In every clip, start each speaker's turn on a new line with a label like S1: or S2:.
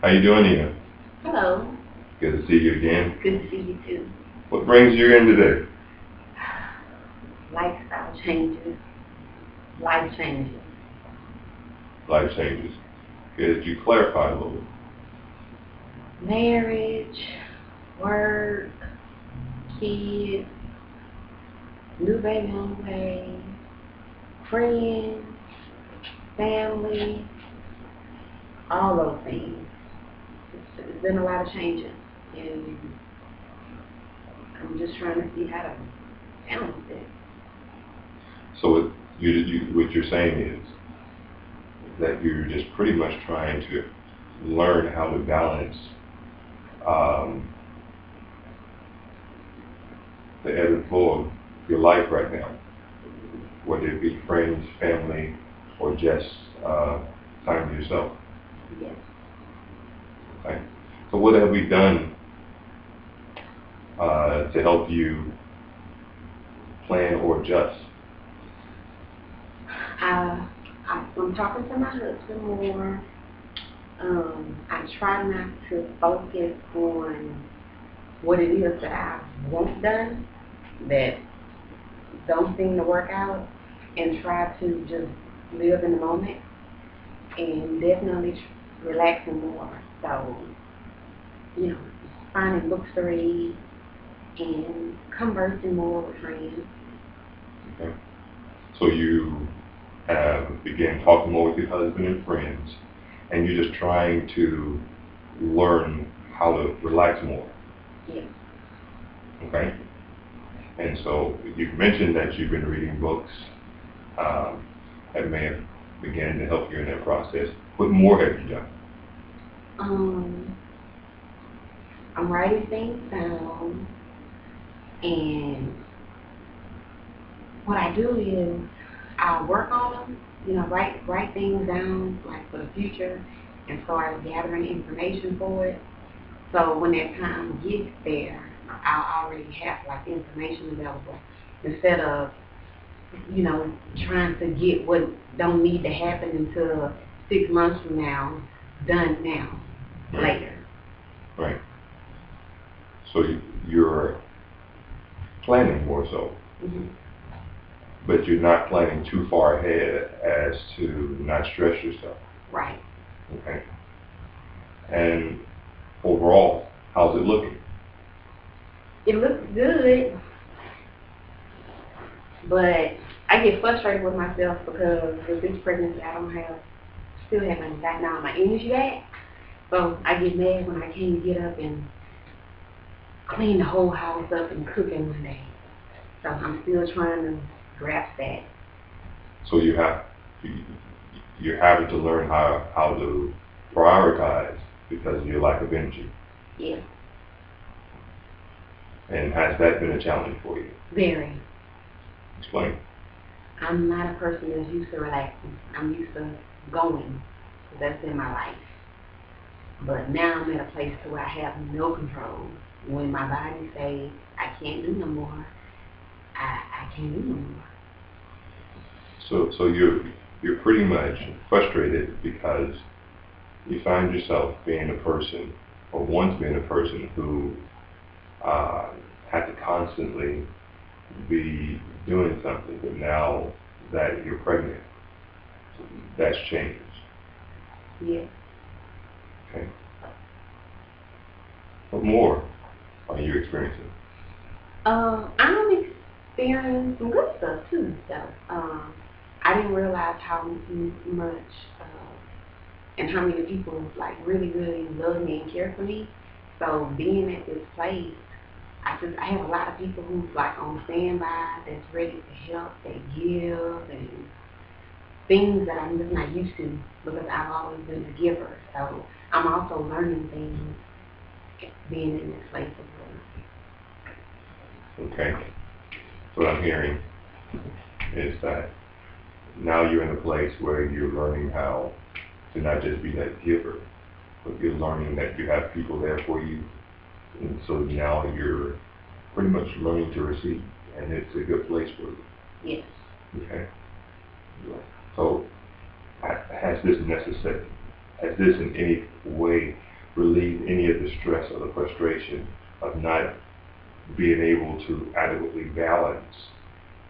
S1: How you doing, Nina?
S2: Hello.
S1: Good to see you again.
S2: Good to see you too.
S1: What brings you in today?
S2: Lifestyle changes, life changes.
S1: Life changes. Could you clarify a little?
S2: Marriage, work, kids, new baby on the way, friends, family, all those things. It's been a lot of changes, and I'm just trying to see how to balance it.
S1: So what you're saying is that you're just pretty much trying to learn how to balance um, the ebb and flow of your life right now, whether it be friends, family, or just time to yourself.
S2: Yes.
S1: Okay? So what have we done to help you plan or adjust?
S2: I'm talking to my husband more. I try not to focus on what it is that I want done that don't seem to work out, and try to just live in the moment and definitely relaxing more. So, finding books to read and conversing more with friends.
S1: Okay? So you have began talking more with your husband and friends, and you're just trying to learn how to relax more.
S2: Yes.
S1: Okay? And so you mentioned that you've been reading books um, that may have began to help you in that process. What more have you done?
S2: Um, I'm writing things down, and what I do is I work on them, write things down like for the future, and start gathering information for it. So when that time gets there, I'll already have like the information available instead of you know trying to get what don't need to happen until 6 months from now, done now,
S1: Right.
S2: later.
S1: Right. So you're planning more so,
S2: Hmm.
S1: but you're not planning too far ahead as to not stress yourself.
S2: Right.
S1: Okay. And overall, how's it looking?
S2: It looks good, but I get frustrated with myself because with this pregnancy, still haven't gotten all my energy back. So I get mad when I can't get up and clean the whole house up and cook in one day. So I'm still trying to grasp that.
S1: So you're having to learn how to prioritize because of your lack of energy.
S2: Yeah,
S1: And has that been a challenge for you?
S2: very.
S1: Explain.
S2: I'm not a person that's used to relaxing. I'm used to going. That's in my life. But now I'm at a place to where I have no control. When my body say I can't do no more, I can't do no more.
S1: So you're pretty much frustrated because you find yourself being a person, or once being a person who uh, had to constantly be doing something, but now that you're pregnant, that's changed.
S2: Yeah.
S1: Okay. What more are you experiencing?
S2: I'm experiencing some good stuff too. So, I didn't realize how much and how many people like really, really love me and care for me. So being at this place, I have a lot of people who's like on standby, that's ready to help, they give and things that I'm just not used to because I've always been a giver. So I'm also learning things being in this place as
S1: Okay. So what I'm hearing is that now you're in a place where you're learning how to not just be that giver, but you're learning that you have people there for you. And so now you're pretty much learning to receive, and it's a good place for you.
S2: well. Yes.
S1: Okay. So has this necessitated? has this in any way relieved any of the stress or the frustration of not being able to adequately balance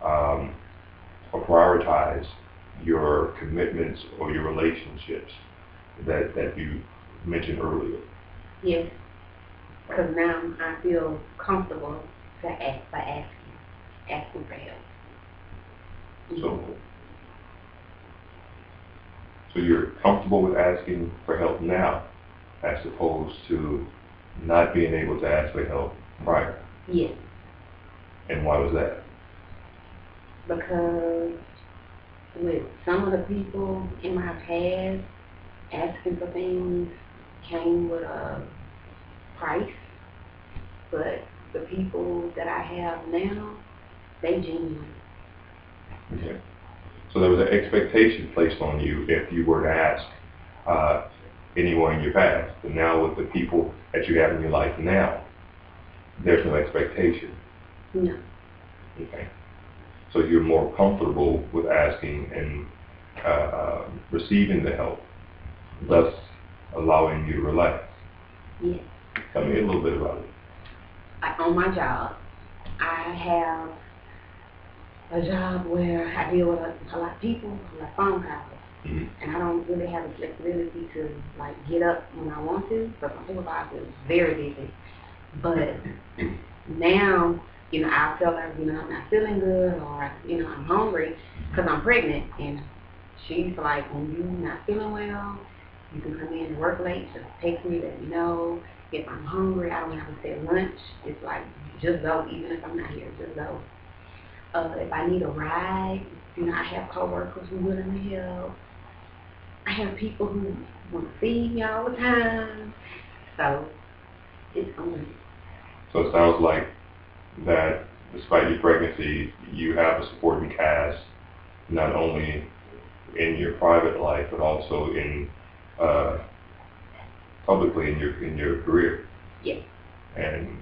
S1: or prioritize your commitments or your relationships that you mentioned earlier?
S2: Yes, because now I feel comfortable to asking for help.
S1: So you're comfortable with asking for help now, as opposed to not being able to ask for help prior?
S2: Yes.
S1: And why was that?
S2: Because with some of the people in my past, asking for things came with a price, but the people that I have now, they genuine.
S1: Okay. So there was an expectation placed on you if you were to ask anyone in your past. But now with the people that you have in your life now, there's no expectation.
S2: No.
S1: Okay. So you're more comfortable with asking and receiving the help, thus allowing you to relax.
S2: Yes.
S1: Tell me a little bit about it.
S2: On my job, I have a job where I deal with a lot of people, a lot of phone calls.
S1: Mm-hmm.
S2: And I don't really have the flexibility to get up when I want to, but my supervisor is very busy. But now, I feel like, I'm not feeling good or, I'm hungry because I'm pregnant. And she's like, when you're not feeling well, you can come in and work late, just text me, let me know. If I'm hungry, I don't have to say lunch. It's like, just go, even if I'm not here, just go. If I need a ride, I have coworkers who are willing to help. I have people who want to see me all the time. So, it's on.
S1: So it sounds like that despite your pregnancy, you have a supporting cast, not only in your private life, but also in publicly in your career.
S2: Yes.
S1: And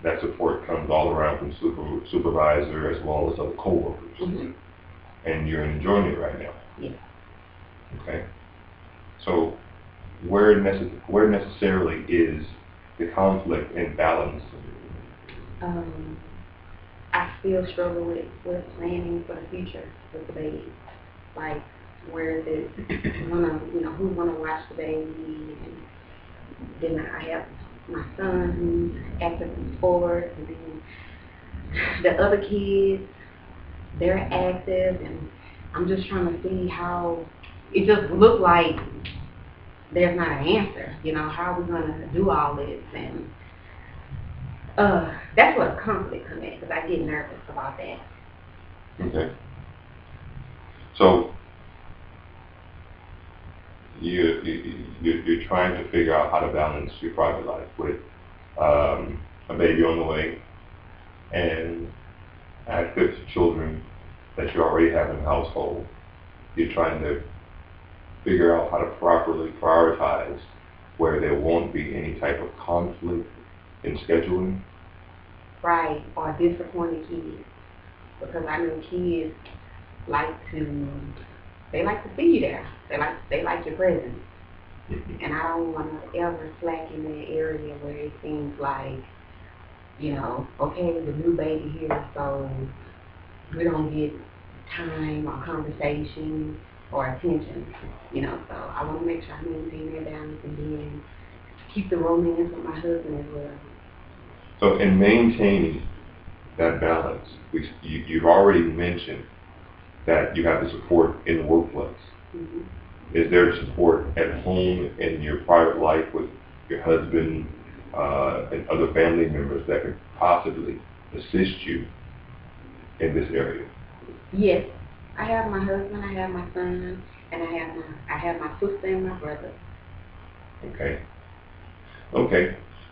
S1: that support comes all around from supervisor as well as other coworkers.
S2: Mm-hmm.
S1: And you're enjoying it right now.
S2: Yes.
S1: Okay. So where necessarily is the conflict and balance?
S2: I still struggle with planning for the future with the baby. Like, where is it who's gonna watch the baby? And then I have my son who's active in sports, and then the other kids, they're active, and I'm just trying to see how it just looked like there's not an answer. How are we gonna do all this? And that's where the conflict comes in, because I get nervous about that.
S1: Okay. So you're trying to figure out how to balance your private life with a baby on the way and active children that you already have in the household. You're trying to figure out how to properly prioritize where there won't be any type of conflict in scheduling.
S2: Right, or disappointed kids. Because I know kids like to see you there. They like your presence. And I don't want to ever slack in that area where it seems like, okay, the new baby here, so we don't get time or conversation or attention, so I want to make sure I maintain that balance and then keep the romance with my husband as well.
S1: So in maintaining that balance, you've already mentioned that you have the support in the workplace.
S2: Mm-hmm.
S1: Is there support at home in your private life with your husband and other family members that could possibly assist you in this area?
S2: Yes, I have my husband, I have my son, and I have my sister and my brother.
S1: Okay.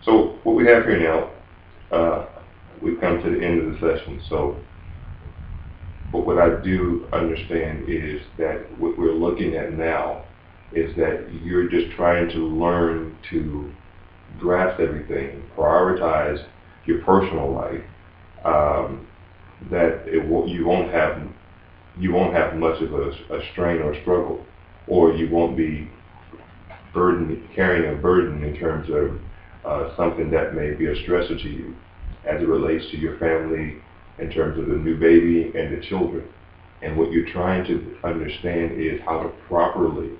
S1: So what we have here now, we've come to the end of the session. So, but what I do understand is that what we're looking at now is that you're just trying to learn to grasp everything, prioritize your personal life. That you won't have much of a strain or struggle, or you won't be carrying a burden in terms of something that may be a stressor to you as it relates to your family, in terms of the new baby and the children. And what you're trying to understand is how to properly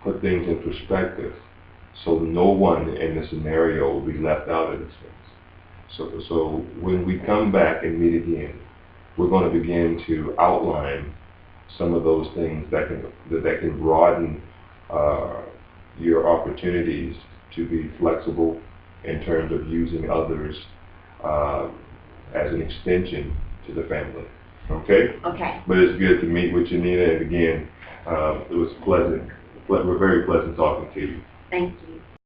S1: put things in perspective so no one in the scenario will be left out of this thing. So when we come back and meet again, we're going to begin to outline some of those things that can broaden your opportunities to be flexible in terms of using others as an extension to the family. Okay?
S2: Okay.
S1: But it's good to meet with you, Nina, and again, it was pleasant. We're very pleasant talking to you.
S2: Thank you.